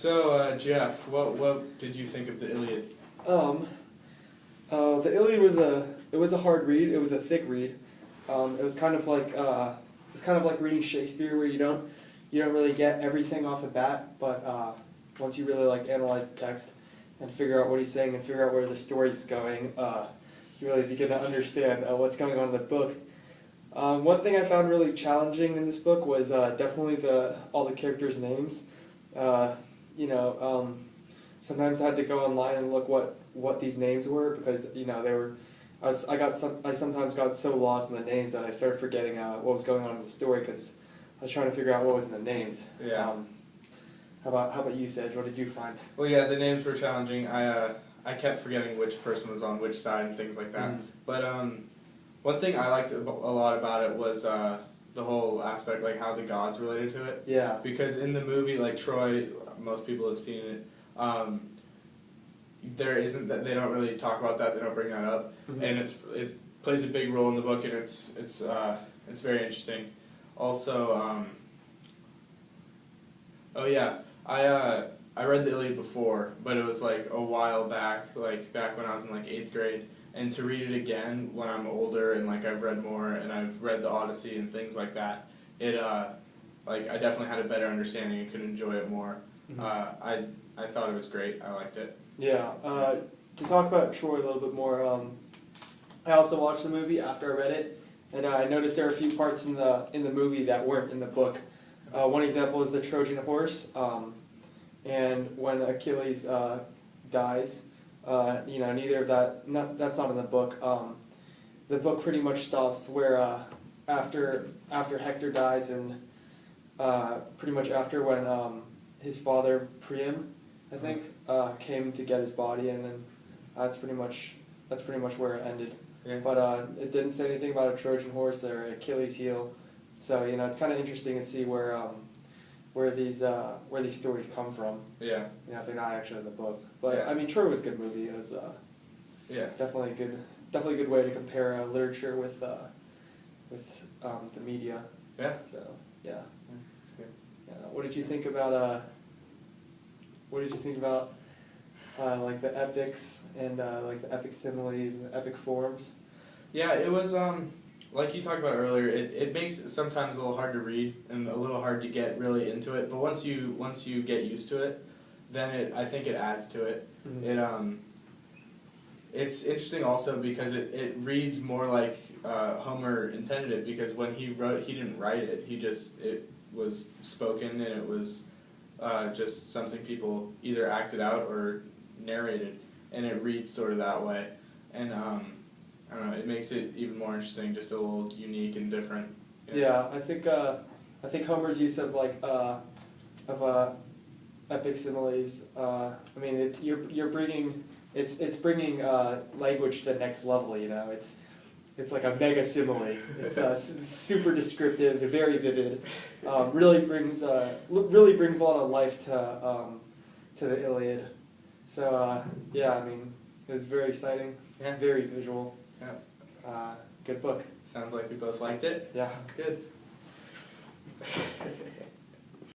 So, Jeff, what did you think of the Iliad? The Iliad was a hard read. It was a thick read. It was kind of like reading Shakespeare, where you don't really get everything off the bat, but once you really analyze the text and figure out what he's saying and figure out where the story's going, you really begin to understand what's going on in the book. One thing I found really challenging in this book was definitely all the characters' names. Sometimes I had to go online and look what these names were, because they were. I sometimes got so lost in the names that I started forgetting what was going on in the story, because I was trying to figure out what was in the names. Yeah. How about you, Sedge? What did you find? Well, yeah, the names were challenging. I kept forgetting which person was on which side and things like that. Mm. But one thing I liked a lot about it was the whole aspect, like how the gods related to it. Yeah. Because in the movie, like Troy, most people have seen it. There isn't that, they don't really talk about that. They don't bring that up, Mm-hmm. and it plays a big role in the book, and it's very interesting. Also, oh yeah, I read the Iliad before, but it was like a while back, like back when I was in like 8th grade. And to read it again when I'm older and like I've read more and I've read the Odyssey and things like that, it like I definitely had a better understanding and could enjoy it more. Mm-hmm. I thought it was great. I liked it. Yeah. To talk about Troy a little bit more, I also watched the movie after I read it, and I noticed there are a few parts in the movie that weren't in the book. One example is the Trojan horse, and when Achilles dies, neither of that. That's not in the book. The book pretty much stops where after Hector dies, and pretty much after when his father Priam, I think, came to get his body, and then that's pretty much where it ended. Yeah. But it didn't say anything about a Trojan horse or Achilles heel, so it's kind of interesting to see where these stories come from. Yeah. If they're not actually in the book. But Yeah. I mean, Troy was a good movie. It was Yeah. definitely a good way to compare literature with the media. Yeah. So yeah. That's good. What did you think about like the epics and like the epic similes and the epic forms? Yeah, it was like you talked about earlier. It makes it sometimes a little hard to read and a little hard to get really into it. But once you get used to it, then I think it adds to it. Mm-hmm. It's interesting also because it reads more like Homer intended it, because when he wrote, he didn't write it. It was spoken, and it was just something people either acted out or narrated, and it reads sort of that way. And I don't know, it makes it even more interesting, just a little unique and different. Yeah, I think Homer's use of epic similes. I mean, you're bringing it's bringing language to the next level. It's like a mega simile. It's super descriptive, very vivid. Really brings a lot of life to the Iliad. So yeah, I mean, it was very exciting. Yeah. Very visual. Yeah. Good book. Sounds like we both liked it. Yeah. Good.